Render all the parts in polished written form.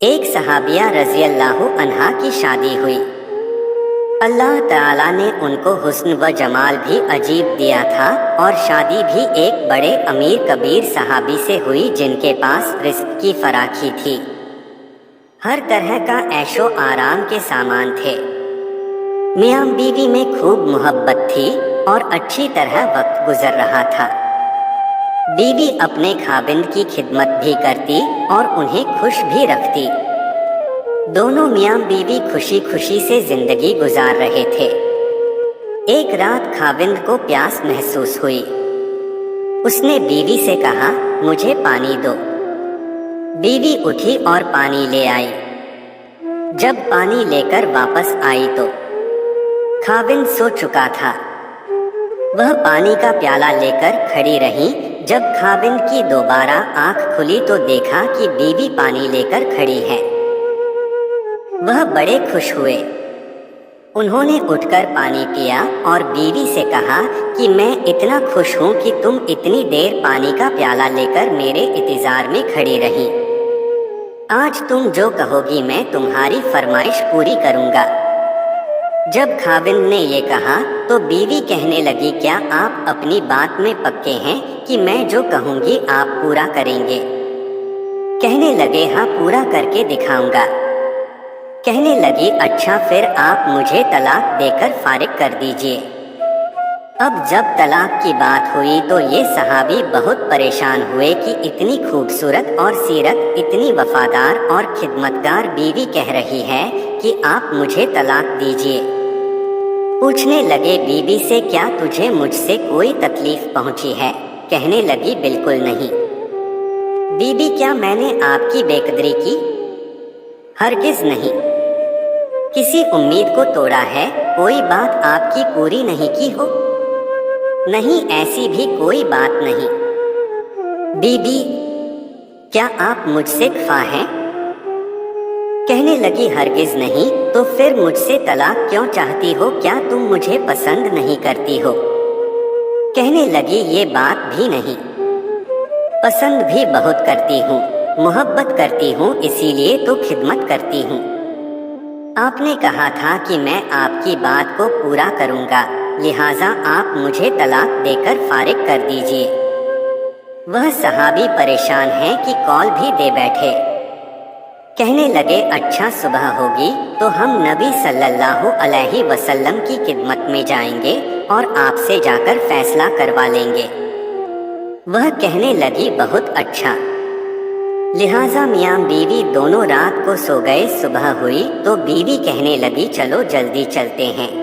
एक सहाबिया रज़ी अल्लाह अन्हा की शादी हुई। अल्लाह ताला ने उनको हुस्न व जमाल भी अजीब दिया था और शादी भी एक बड़े अमीर कबीर सहाबी से हुई जिनके पास रिस्क की फराखी थी। हर तरह का ऐशो आराम के सामान थे। मियां बीवी में खूब मोहब्बत थी और अच्छी तरह वक्त गुजर रहा था। बीवी अपने खाविंद की खिदमत भी करती और उन्हें खुश भी रखती। दोनों मियां बीवी खुशी खुशी से जिंदगी गुजार रहे थे। एक रात खाविंद को प्यास महसूस हुई। उसने बीवी से कहा, मुझे पानी दो। बीवी उठी और पानी ले आई। जब पानी लेकर वापस आई तो खाविंद सो चुका था। वह पानी का प्याला लेकर खड़ी रही। जब खाविंद की दोबारा आंख खुली तो देखा कि बीवी पानी लेकर खड़ी है। वह बड़े खुश हुए। उन्होंने उठकर पानी पिया और बीवी से कहा कि मैं इतना खुश हूँ कि तुम इतनी देर पानी का प्याला लेकर मेरे इंतजार में खड़ी रही। आज तुम जो कहोगी मैं तुम्हारी फरमाइश पूरी करूँगा। जब खाविंद ने ये कहा तो बीवी कहने लगी, क्या आप अपनी बात में पक्के हैं कि मैं जो कहूँगी आप पूरा करेंगे? कहने लगे, हाँ पूरा करके दिखाऊंगा। कहने लगी, अच्छा फिर आप मुझे तलाक देकर फारिग कर दीजिए। अब जब तलाक की बात हुई तो ये सहाबी बहुत परेशान हुए कि इतनी खूबसूरत और सीरत, इतनी वफादार और खिदमतगार बीवी कह रही है कि आप मुझे तलाक दीजिए। पूछने लगे बीवी से, क्या तुझे मुझसे कोई तकलीफ पहुंची है? कहने लगी, बिल्कुल नहीं। बीवी, क्या मैंने आपकी बेकदरी की? हरगिज नहीं। किसी उम्मीद को तोड़ा है? कोई बात आपकी पूरी नहीं की हो? नहीं, ऐसी भी कोई बात नहीं। बीबी, क्या आप मुझसे खफा हैं? कहने लगी, हरगिज नहीं। तो फिर मुझसे तलाक क्यों चाहती हो? क्या तुम मुझे पसंद नहीं करती हो? कहने लगी, ये बात भी नहीं। पसंद भी बहुत करती हूँ, मोहब्बत करती हूँ, इसीलिए तो खिदमत करती हूँ। आपने कहा था कि मैं आपकी बात को पूरा करूँगा, लिहाजा आप मुझे तलाक देकर फारिग कर दीजिए। वह सहाबी परेशान हैं कि कॉल भी दे बैठे। कहने लगे, अच्छा सुबह होगी तो हम नबी सल्लल्लाहु अलैहि वसल्लम की खिदमत में जाएंगे और आपसे जाकर फैसला करवा लेंगे। वह कहने लगी, बहुत अच्छा। लिहाजा मियां बीवी दोनों रात को सो गए। सुबह हुई तो बीवी कहने लगी, चलो जल्दी चलते हैं।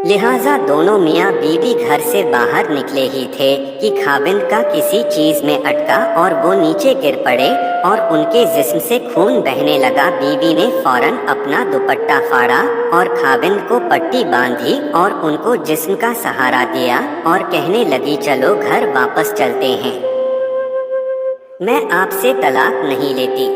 लिहाजा दोनों मियां बीवी घर से बाहर निकले ही थे कि खाविंद का किसी चीज में अटका और वो नीचे गिर पड़े और उनके जिस्म से खून बहने लगा। बीवी ने फौरन अपना दुपट्टा फाड़ा और खाविंद को पट्टी बांधी और उनको जिस्म का सहारा दिया और कहने लगी, चलो घर वापस चलते हैं, मैं आपसे तलाक नहीं लेती।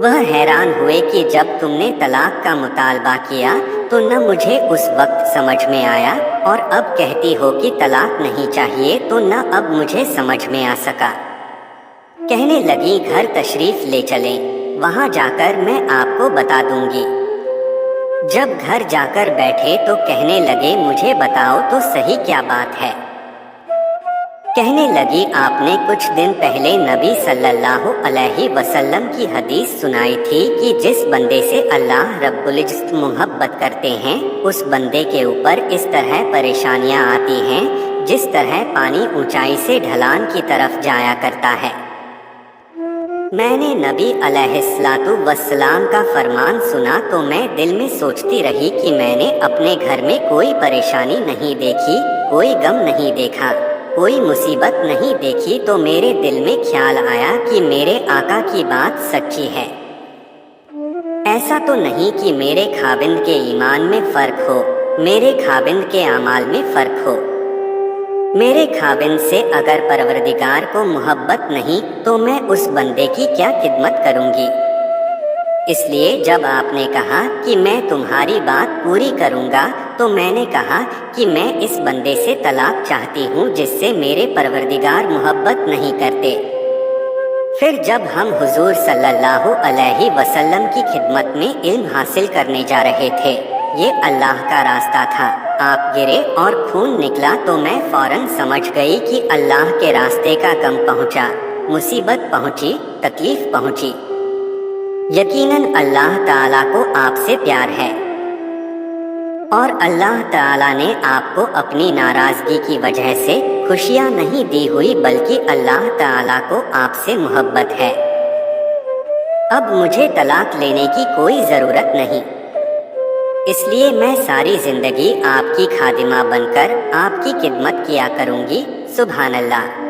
वह हैरान हुए कि जब तुमने तलाक का मुतालबा किया तो न मुझे उस वक्त समझ में आया और अब कहती हो कि तलाक नहीं चाहिए तो न अब मुझे समझ में आ सका। कहने लगी, घर तशरीफ ले चलें, वहाँ जाकर मैं आपको बता दूंगी। जब घर जाकर बैठे तो कहने लगे, मुझे बताओ तो सही क्या बात है? कहने लगी, आपने कुछ दिन पहले नबी सल्लल्लाहु अलैहि वसल्लम की हदीस सुनाई थी कि जिस बंदे से अल्लाह रब्बुल इज्जत मोहब्बत करते हैं उस बंदे के ऊपर इस तरह परेशानियां आती हैं जिस तरह पानी ऊंचाई से ढलान की तरफ जाया करता है। मैंने नबी अलैहिस्सलातु वस्सलाम का फरमान सुना तो मैं दिल में सोचती रही कि मैंने अपने घर में कोई परेशानी नहीं देखी, कोई गम नहीं देखा, कोई मुसीबत नहीं देखी, तो मेरे दिल में ख्याल आया कि मेरे आका की बात सच्ची है। ऐसा तो नहीं कि मेरे खाविंद के ईमान में फ़र्क हो, मेरे खाविंद के अमाल में फ़र्क हो। मेरे खाविंद से अगर परवरदिगार को मोहब्बत नहीं तो मैं उस बंदे की क्या खिदमत करूँगी? इसलिए जब आपने कहा कि मैं तुम्हारी बात पूरी करूँगा तो मैंने कहा कि मैं इस बंदे से तलाक चाहती हूँ जिससे मेरे परवरदिगार मोहब्बत नहीं करते। پھر جب ہم حضور صلی اللہ علیہ وسلم کی خدمت میں علم حاصل کرنے جا رہے تھے، یہ اللہ کا راستہ تھا، آپ گرے اور خون نکلا تو میں فوراً سمجھ گئی کہ اللہ کے راستے کا غم پہنچا، مصیبت پہنچی، تکلیف پہنچی۔ یقیناً اللہ تعالیٰ کو آپ سے پیار ہے، اور اللہ تعالیٰ نے آپ کو اپنی ناراضگی کی وجہ سے خوشیاں نہیں دی ہوئی، بلکہ اللہ تعالیٰ کو آپ سے محبت ہے۔ اب مجھے طلاق لینے کی کوئی ضرورت نہیں، اس لیے میں ساری زندگی آپ کی خادمہ بن کر آپ کی خدمت کیا کروں گی۔ سبحان اللہ۔